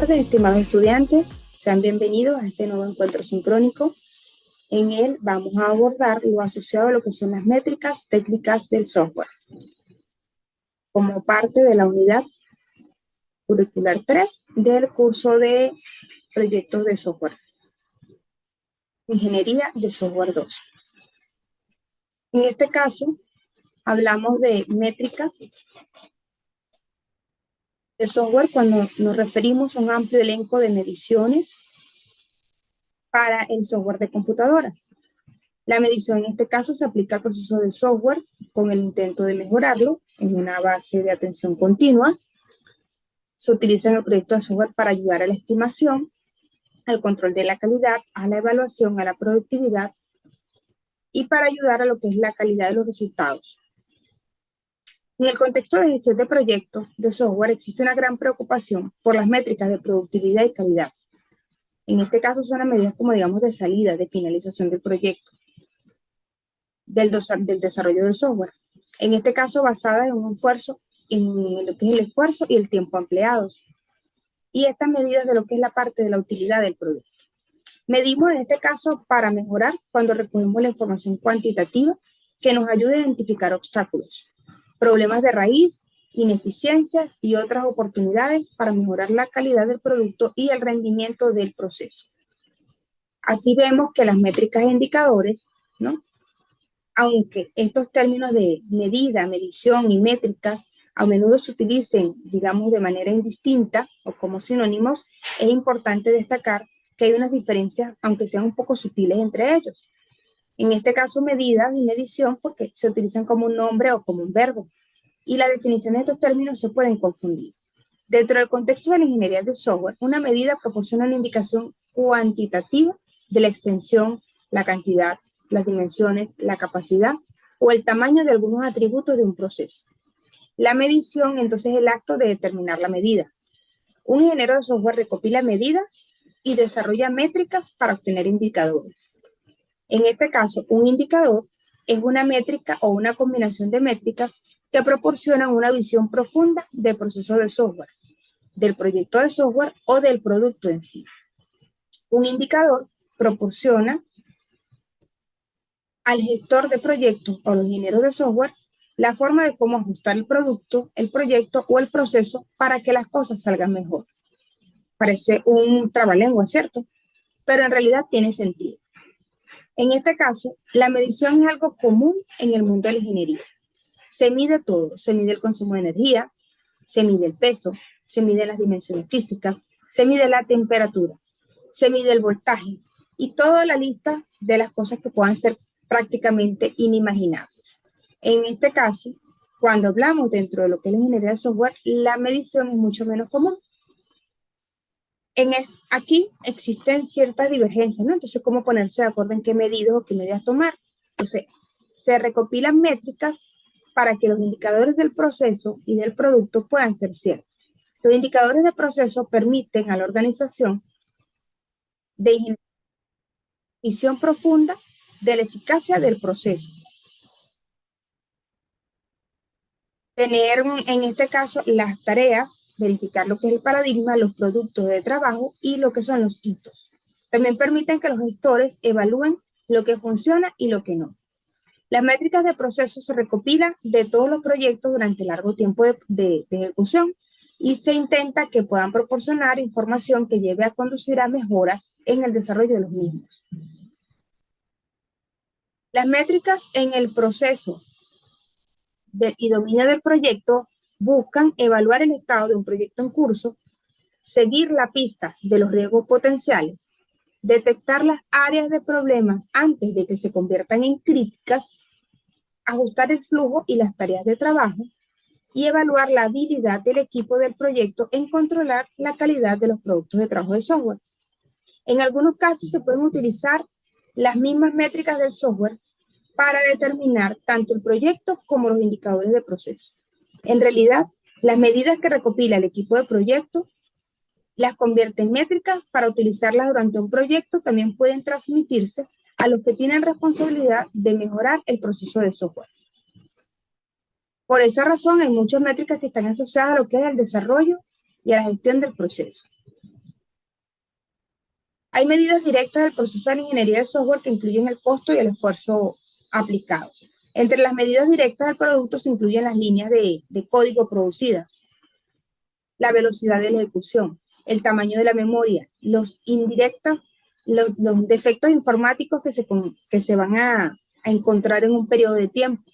tardes, estimados estudiantes. Sean bienvenidos a este nuevo encuentro sincrónico. En él vamos a abordar lo asociado a lo que son las métricas técnicas del software, como parte de la unidad curricular 3 del curso de proyectos de software, Ingeniería de Software 2. En este caso, hablamos de métricas de software cuando nos referimos a un amplio elenco de mediciones para el software de computadora. La medición en este caso se aplica al proceso de software con el intento de mejorarlo en una base de atención continua. Se utiliza en el proyecto de software para ayudar a la estimación, al control de la calidad, a la evaluación, a la productividad y para ayudar a lo que es la calidad de los resultados. En el contexto de gestión de proyectos de software existe una gran preocupación por las métricas de productividad y calidad. En este caso son las medidas como digamos de salida, de finalización del proyecto, del desarrollo del software. En este caso basada en un esfuerzo, en lo que es el esfuerzo y el tiempo empleados. Y estas medidas de lo que es la parte de la utilidad del producto. Medimos en este caso para mejorar cuando recogemos la información cuantitativa que nos ayude a identificar obstáculos, problemas de raíz, ineficiencias y otras oportunidades para mejorar la calidad del producto y el rendimiento del proceso. Así vemos que las métricas e indicadores, ¿no?, aunque estos términos de medida, medición y métricas a menudo se utilicen, digamos, de manera indistinta o como sinónimos, es importante destacar que hay unas diferencias, aunque sean un poco sutiles entre ellos. En este caso, medidas y medición, porque se utilizan como un nombre o como un verbo, y las definiciones de estos términos se pueden confundir. Dentro del contexto de la ingeniería de software, una medida proporciona una indicación cuantitativa de la extensión, la cantidad, las dimensiones, la capacidad o el tamaño de algunos atributos de un proceso. La medición, entonces, es el acto de determinar la medida. Un ingeniero de software recopila medidas y desarrolla métricas para obtener indicadores. En este caso, un indicador es una métrica o una combinación de métricas que proporcionan una visión profunda del proceso de software, del proyecto de software o del producto en sí. Un indicador proporciona al gestor de proyectos o al ingeniero de software la forma de cómo ajustar el producto, el proyecto o el proceso para que las cosas salgan mejor. Parece un trabalengua, ¿cierto? Pero en realidad tiene sentido. En este caso, la medición es algo común en el mundo de la ingeniería. Se mide todo, se mide el consumo de energía, se mide el peso, se mide las dimensiones físicas, se mide la temperatura, se mide el voltaje y toda la lista de las cosas que puedan ser prácticamente inimaginables. En este caso, cuando hablamos dentro de lo que es la ingeniería de software, la medición es mucho menos común. Aquí existen ciertas divergencias, ¿no? Entonces, ¿cómo ponerse de acuerdo en qué medidas o qué medidas tomar? Entonces, se recopilan métricas para que los indicadores del proceso y del producto puedan ser ciertos. Los indicadores de proceso permiten a la organización de visión profunda de la eficacia del proceso. Tener, en este caso, las tareas, verificar lo que es el paradigma, los productos de trabajo y lo que son los hitos. También permiten que los gestores evalúen lo que funciona y lo que no. Las métricas de proceso se recopilan de todos los proyectos durante largo tiempo de ejecución y se intenta que puedan proporcionar información que lleve a conducir a mejoras en el desarrollo de los mismos. Las métricas en el proceso y dominio del proyecto buscan evaluar el estado de un proyecto en curso, seguir la pista de los riesgos potenciales, detectar las áreas de problemas antes de que se conviertan en críticas, ajustar el flujo y las tareas de trabajo y evaluar la habilidad del equipo del proyecto en controlar la calidad de los productos de trabajo de software. En algunos casos se pueden utilizar las mismas métricas del software para determinar tanto el proyecto como los indicadores de proceso. En realidad, las medidas que recopila el equipo de proyecto las convierte en métricas para utilizarlas durante un proyecto. También pueden transmitirse a los que tienen responsabilidad de mejorar el proceso de software. Por esa razón, hay muchas métricas que están asociadas a lo que es el desarrollo y a la gestión del proceso. Hay medidas directas del proceso de la ingeniería del software que incluyen el costo y el esfuerzo aplicado. Entre las medidas directas del producto se incluyen las líneas de código producidas, la velocidad de la ejecución, el tamaño de la memoria, los indirectos, los defectos informáticos que se van a encontrar en un periodo de tiempo.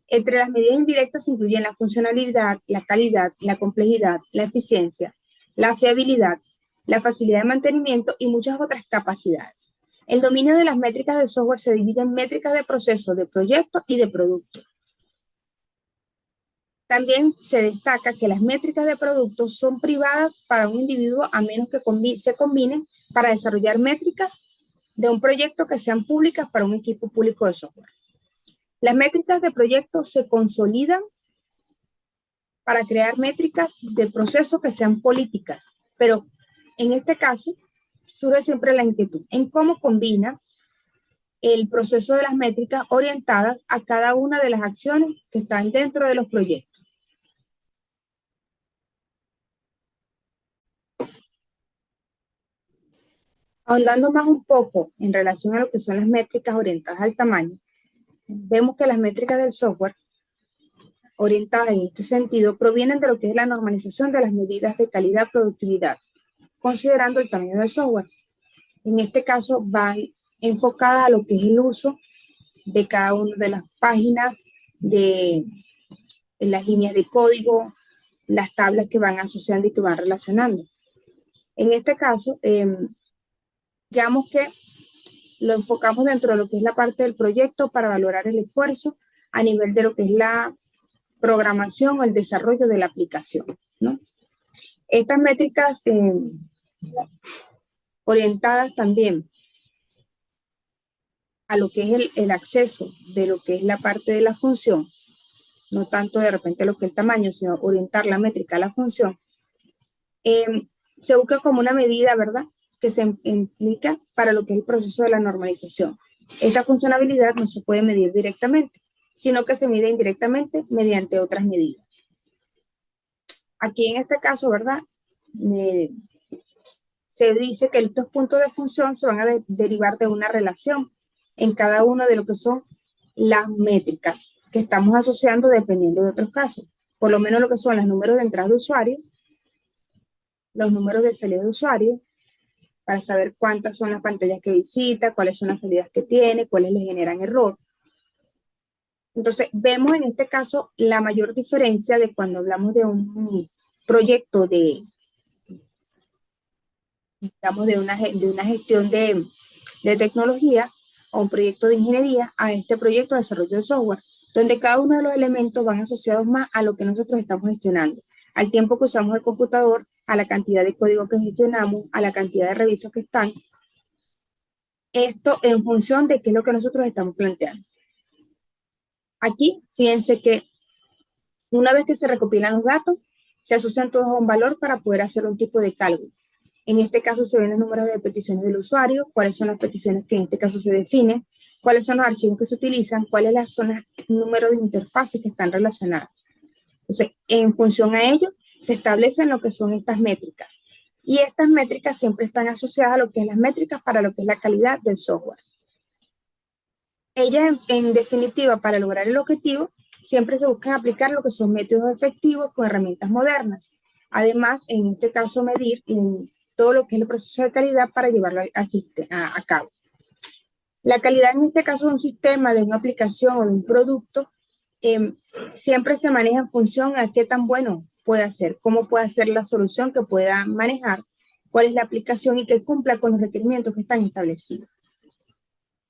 Entre las medidas indirectas se incluyen la funcionalidad, la calidad, la complejidad, la eficiencia, la fiabilidad, la facilidad de mantenimiento y muchas otras capacidades. El dominio de las métricas de software se divide en métricas de proceso, de proyecto y de producto. También se destaca que las métricas de producto son privadas para un individuo a menos que se combinen para desarrollar métricas de un proyecto que sean públicas para un equipo público de software. Las métricas de proyecto se consolidan para crear métricas de proceso que sean políticas, pero en este caso surge siempre la inquietud en cómo combina el proceso de las métricas orientadas a cada una de las acciones que están dentro de los proyectos. Ahondando más un poco en relación a lo que son las métricas orientadas al tamaño, vemos que las métricas del software orientadas en este sentido provienen de lo que es la normalización de las medidas de calidad-productividad, considerando el tamaño del software. En este caso van enfocadas a lo que es el uso de cada una de las páginas, de las líneas de código, las tablas que van asociando y que van relacionando. En este caso, digamos que lo enfocamos dentro de lo que es la parte del proyecto para valorar el esfuerzo a nivel de lo que es la programación o el desarrollo de la aplicación, ¿no? Estas métricas orientadas también a lo que es el acceso de lo que es la parte de la función, no tanto de repente lo que es el tamaño, sino orientar la métrica a la función, se busca como una medida, ¿verdad?, que se implica para lo que es el proceso de la normalización. Esta funcionalidad no se puede medir directamente, sino que se mide indirectamente mediante otras medidas. Aquí en este caso, ¿verdad?, se dice que estos puntos de función se van a derivar de una relación en cada uno de lo que son las métricas que estamos asociando dependiendo de otros casos. Por lo menos lo que son los números de entrada de usuario, los números de salida de usuario, para saber cuántas son las pantallas que visita, cuáles son las salidas que tiene, cuáles le generan error. Entonces, vemos en este caso la mayor diferencia de cuando hablamos de un proyecto digamos, de una gestión de tecnología o un proyecto de ingeniería a este proyecto de desarrollo de software, donde cada uno de los elementos van asociados más a lo que nosotros estamos gestionando, al tiempo que usamos el computador, a la cantidad de código que gestionamos, a la cantidad de revisos que están. Esto en función de qué es lo que nosotros estamos planteando. Aquí, fíjense que una vez que se recopilan los datos, se asocian todos a un valor para poder hacer un tipo de cálculo. En este caso se ven los números de peticiones del usuario, cuáles son las peticiones que en este caso se definen, cuáles son los archivos que se utilizan, cuáles son los números de interfaces que están relacionados. Entonces, en función a ello, se establecen lo que son estas métricas. Y estas métricas siempre están asociadas a lo que es las métricas para lo que es la calidad del software. Ellas, en definitiva, para lograr el objetivo, siempre se buscan aplicar lo que son métodos efectivos con herramientas modernas. Además, en este caso, medir todo lo que es el proceso de calidad para llevarlo a cabo. La calidad en este caso de un sistema, de una aplicación o de un producto, siempre se maneja en función a qué tan bueno puede ser, cómo puede ser la solución que pueda manejar, cuál es la aplicación y que cumpla con los requerimientos que están establecidos.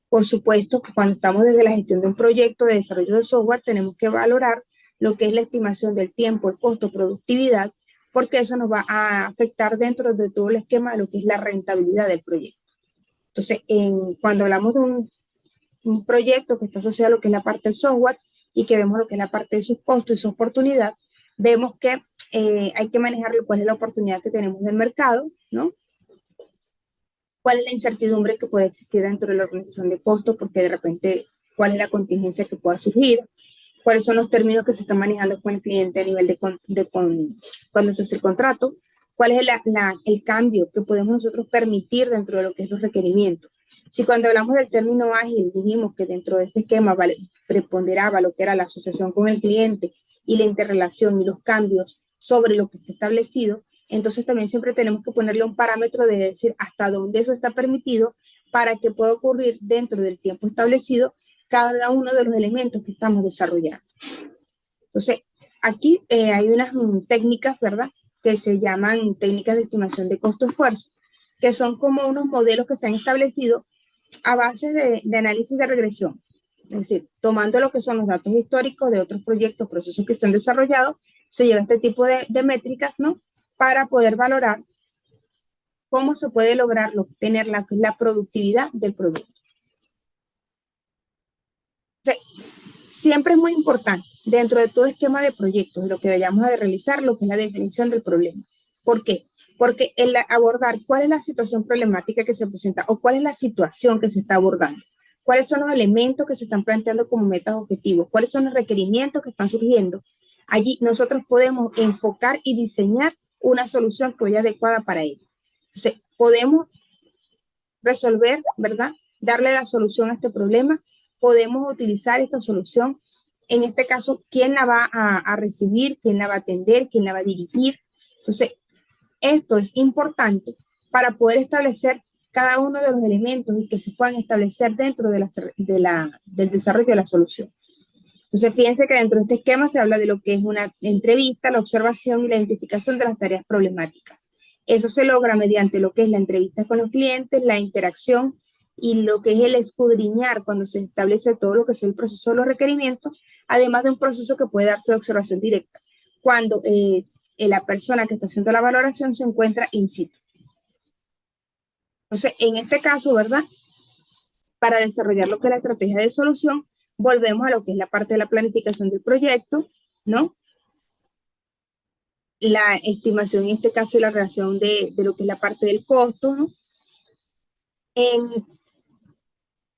Por supuesto, cuando estamos desde la gestión de un proyecto de desarrollo de software, tenemos que valorar lo que es la estimación del tiempo, el costo, productividad, porque eso nos va a afectar dentro de todo el esquema de lo que es la rentabilidad del proyecto. Entonces, cuando hablamos de un proyecto que está asociado a lo que es la parte del software y que vemos lo que es la parte de sus costos y su oportunidad, vemos que hay que manejar cuál es la oportunidad que tenemos del mercado, ¿no? Cuál es la incertidumbre que puede existir dentro de la organización de costos, porque de repente, cuál es la contingencia que pueda surgir, cuáles son los términos que se están manejando con el cliente a nivel cuando se hace el contrato, ¿Cuál es el cambio que podemos nosotros permitir dentro de lo que es los requerimientos? Si cuando hablamos del término ágil dijimos que dentro de este esquema preponderaba lo que era la asociación con el cliente y la interrelación y los cambios sobre lo que está establecido, entonces también siempre tenemos que ponerle un parámetro de decir hasta dónde eso está permitido para que pueda ocurrir dentro del tiempo establecido cada uno de los elementos que estamos desarrollando. Entonces, aquí hay unas técnicas, ¿verdad?, que se llaman técnicas de estimación de costo-esfuerzo, que son como unos modelos que se han establecido a base de análisis de regresión. Es decir, tomando lo que son los datos históricos de otros proyectos, procesos que se han desarrollado, se lleva este tipo de métricas, ¿no?, para poder valorar cómo se puede lograr obtener la productividad del producto. Entonces, siempre es muy importante, dentro de todo esquema de proyectos, de lo que vayamos a realizar, lo que es la definición del problema. ¿Por qué? Porque el abordar cuál es la situación problemática que se presenta o cuál es la situación que se está abordando, cuáles son los elementos que se están planteando como metas objetivos, cuáles son los requerimientos que están surgiendo, allí nosotros podemos enfocar y diseñar una solución que vaya adecuada para ello. Entonces, podemos resolver, ¿verdad?, darle la solución a este problema, podemos utilizar esta solución, en este caso, quién la va a recibir, quién la va a atender, quién la va a dirigir. Entonces, esto es importante para poder establecer cada uno de los elementos y que se puedan establecer dentro del desarrollo de la solución. Entonces, fíjense que dentro de este esquema se habla de lo que es una entrevista, la observación y la identificación de las tareas problemáticas. Eso se logra mediante lo que es la entrevista con los clientes, la interacción y lo que es el escudriñar cuando se establece todo lo que es el proceso de los requerimientos, además de un proceso que puede darse de observación directa, cuando la persona que está haciendo la valoración se encuentra in situ. Entonces, en este caso, ¿verdad?, para desarrollar lo que es la estrategia de solución, volvemos a lo que es la parte de la planificación del proyecto, ¿no? La estimación, en este caso, y la relación de lo que es la parte del costo, ¿no? En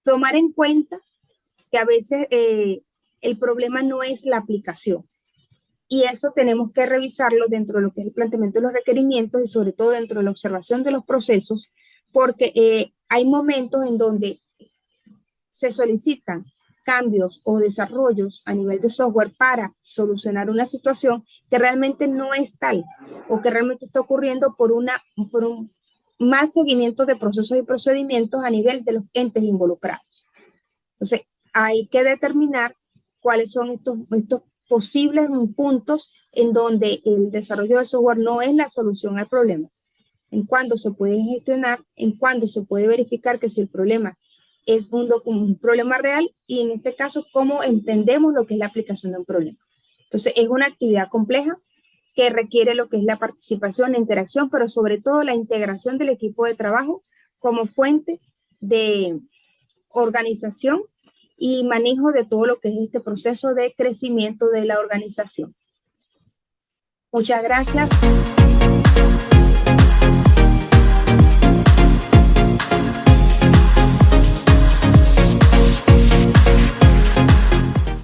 tomar en cuenta que a veces el problema no es la aplicación. Y eso tenemos que revisarlo dentro de lo que es el planteamiento de los requerimientos y sobre todo dentro de la observación de los procesos, porque hay momentos en donde se solicitan cambios o desarrollos a nivel de software para solucionar una situación que realmente no es tal o que realmente está ocurriendo por un mal seguimiento de procesos y procedimientos a nivel de los entes involucrados. Entonces, hay que determinar cuáles son estos posibles puntos en donde el desarrollo del software no es la solución al problema, en cuándo se puede gestionar, en cuándo se puede verificar que si el problema es un problema real y en este caso cómo entendemos lo que es la aplicación de un problema. Entonces es una actividad compleja que requiere lo que es la participación, la interacción, pero sobre todo la integración del equipo de trabajo como fuente de organización y manejo de todo lo que es este proceso de crecimiento de la organización. Muchas gracias.